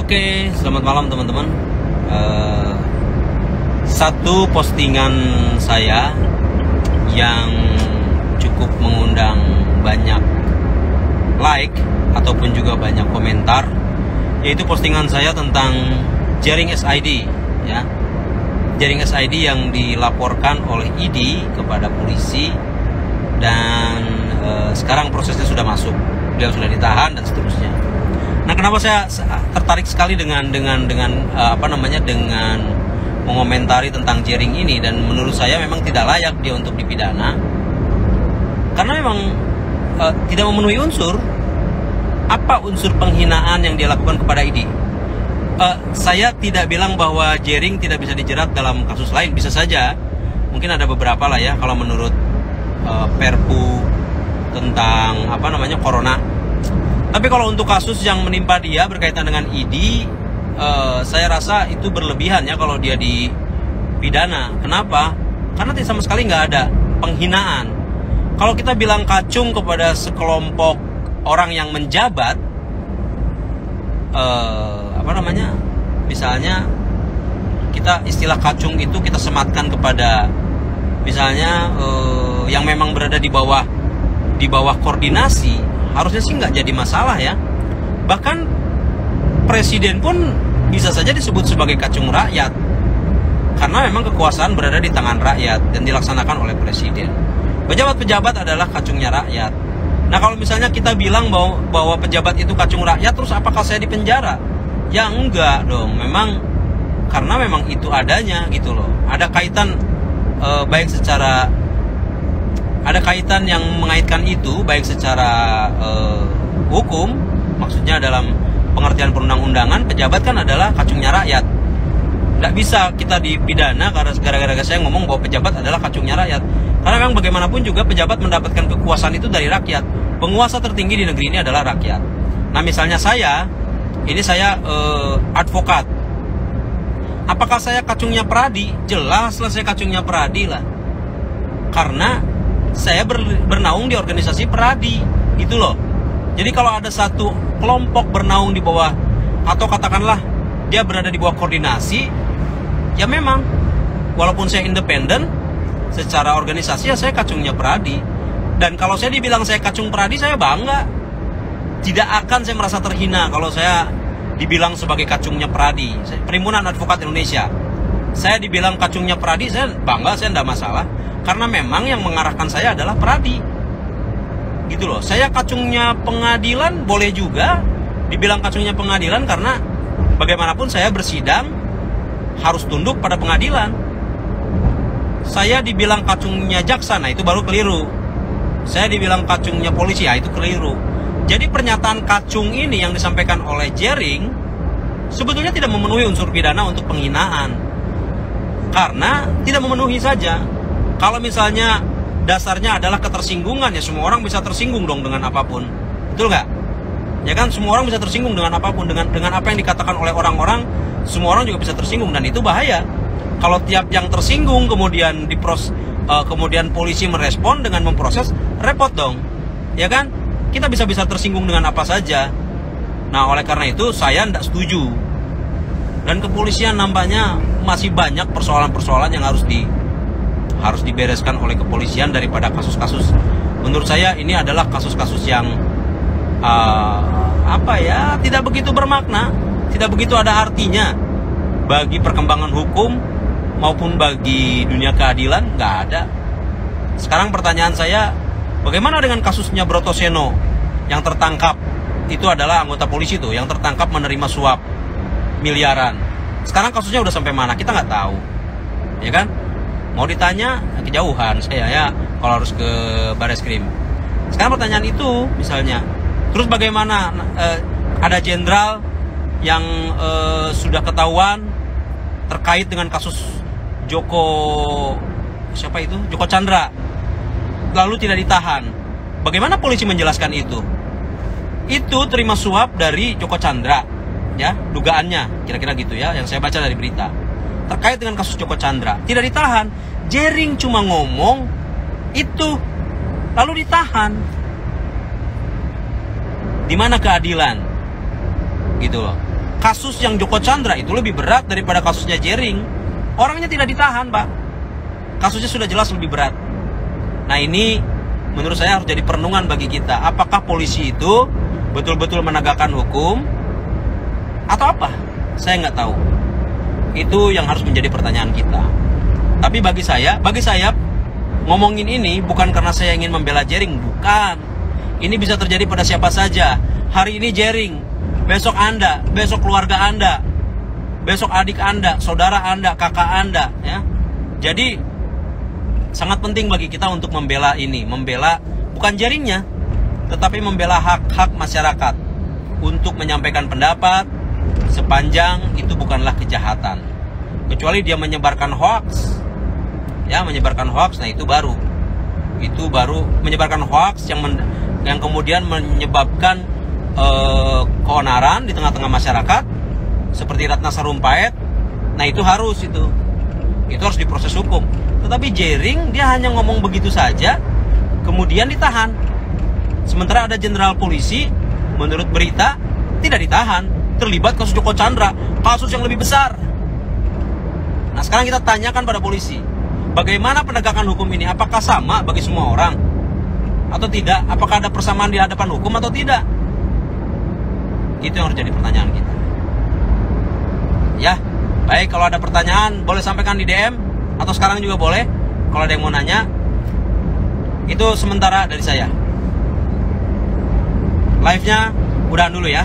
Oke, selamat malam teman-teman. Satu postingan saya yang cukup mengundang banyak like ataupun juga banyak komentar, yaitu postingan saya tentang jaring SID, ya. Jaring SID yang dilaporkan oleh ID kepada polisi dan sekarang prosesnya sudah masuk, beliau sudah ditahan dan seterusnya. Nah, kenapa saya tertarik sekali dengan mengomentari tentang jaring ini, dan menurut saya memang tidak layak dia untuk dipidana karena memang tidak memenuhi unsur. Apa unsur penghinaan yang dia lakukan kepada ID? Saya tidak bilang bahwa jaring tidak bisa dijerat dalam kasus lain, bisa saja. Mungkin ada beberapa lah ya, kalau menurut Perpu tentang corona. Tapi kalau untuk kasus yang menimpa dia berkaitan dengan ID, saya rasa itu berlebihan ya kalau dia dipidana. Kenapa? Karena sama sekali nggak ada penghinaan. Kalau kita bilang kacung kepada sekelompok orang yang menjabat, misalnya kita istilah kacung itu kita sematkan kepada misalnya yang memang berada di bawah koordinasi, harusnya sih nggak jadi masalah ya. Bahkan presiden pun bisa saja disebut sebagai kacung rakyat karena memang kekuasaan berada di tangan rakyat dan dilaksanakan oleh presiden. Pejabat-pejabat adalah kacungnya rakyat. Nah, kalau misalnya kita bilang bahwa pejabat itu kacung rakyat, terus apakah saya dipenjara? Ya enggak dong, karena memang itu adanya gitu loh. Ada kaitan ada kaitan yang mengaitkan itu baik secara hukum, maksudnya dalam pengertian perundang-undangan, pejabat kan adalah kacungnya rakyat. Nggak bisa kita dipidana karena gara-gara saya ngomong bahwa pejabat adalah kacungnya rakyat. Karena memang bagaimanapun juga pejabat mendapatkan kekuasaan itu dari rakyat. Penguasa tertinggi di negeri ini adalah rakyat. Nah, misalnya saya advokat. Apakah saya kacungnya Peradi? Jelas lah saya kacungnya Peradi lah. Karena saya bernaung di organisasi Peradi, gitu loh. Jadi kalau ada satu kelompok bernaung di bawah, atau katakanlah dia berada di bawah koordinasi, ya memang walaupun saya independen secara organisasi, ya saya kacungnya Peradi. Dan kalau saya dibilang saya kacung Peradi, saya bangga. Tidak akan saya merasa terhina kalau saya dibilang sebagai kacungnya Peradi. Perhimpunan Advokat Indonesia, saya dibilang kacungnya Peradi, saya bangga, saya tidak masalah. Karena memang yang mengarahkan saya adalah Peradi, gitu loh. Saya kacungnya pengadilan, boleh juga dibilang kacungnya pengadilan, karena bagaimanapun saya bersidang harus tunduk pada pengadilan. Saya dibilang kacungnya jaksa, nah itu baru keliru. Saya dibilang kacungnya polisi, ya itu keliru. Jadi pernyataan kacung ini yang disampaikan oleh jaring sebetulnya tidak memenuhi unsur pidana untuk penghinaan, karena tidak memenuhi saja. Kalau misalnya dasarnya adalah ketersinggungan, ya semua orang bisa tersinggung dong dengan apapun, betul nggak? Ya kan, semua orang bisa tersinggung dengan apapun, dengan apa yang dikatakan oleh orang-orang, semua orang juga bisa tersinggung, dan itu bahaya. Kalau tiap yang tersinggung kemudian kemudian polisi merespon dengan memproses, repot dong, ya kan? Kita bisa tersinggung dengan apa saja. Nah, oleh karena itu saya tidak setuju. Dan kepolisian nampaknya masih banyak persoalan-persoalan yang harus dibereskan oleh kepolisian daripada kasus-kasus. Menurut saya ini adalah kasus-kasus yang tidak begitu bermakna, tidak begitu ada artinya bagi perkembangan hukum maupun bagi dunia keadilan, nggak ada. Sekarang pertanyaan saya, bagaimana dengan kasusnya Brotoseno yang tertangkap? Itu adalah anggota polisi tuh yang tertangkap menerima suap miliaran. Sekarang kasusnya udah sampai mana? Kita nggak tahu, ya kan? Mau ditanya kejauhan saya ya kalau harus ke Bareskrim. Sekarang pertanyaan itu misalnya, terus bagaimana ada jenderal yang sudah ketahuan terkait dengan kasus Joko Chandra, lalu tidak ditahan. Bagaimana polisi menjelaskan itu? Itu terima suap dari Joko Chandra, ya, dugaannya kira-kira gitu ya, yang saya baca dari berita terkait dengan kasus Joko Chandra, tidak ditahan. Jaring cuma ngomong itu lalu ditahan. Di mana keadilan? Gitu loh. kasus yang Joko Chandra itu lebih berat daripada kasusnya Jering. Orangnya tidak ditahan, Pak. Kasusnya sudah jelas lebih berat. Nah, ini menurut saya harus jadi perenungan bagi kita. Apakah polisi itu betul-betul menegakkan hukum atau apa? Saya nggak tahu. Itu yang harus menjadi pertanyaan kita. Tapi bagi saya ngomongin ini bukan karena saya ingin membela Jering, bukan. Ini bisa terjadi pada siapa saja. Hari ini Jering, besok Anda, besok keluarga Anda, besok adik Anda, saudara Anda, kakak Anda, ya. Jadi sangat penting bagi kita untuk membela ini, membela bukan Jeringnya, tetapi membela hak-hak masyarakat untuk menyampaikan pendapat sepanjang itu bukanlah kejahatan. Kecuali dia menyebarkan hoax. Ya, menyebarkan hoax, nah itu baru menyebarkan hoax yang kemudian menyebabkan keonaran di tengah-tengah masyarakat seperti Ratna Sarumpait. Nah, itu harus diproses hukum. Tetapi Jering dia hanya ngomong begitu saja kemudian ditahan. Sementara ada jenderal polisi menurut berita tidak ditahan, terlibat kasus Joko Chandra, kasus yang lebih besar. Nah, sekarang kita tanyakan pada polisi, bagaimana penegakan hukum ini? Apakah sama bagi semua orang atau tidak? Apakah ada persamaan di hadapan hukum atau tidak? Itu yang harus jadi pertanyaan kita. Ya, baik, kalau ada pertanyaan boleh sampaikan di DM atau sekarang juga boleh. Kalau ada yang mau nanya, itu sementara dari saya. Live-nya udahan dulu ya.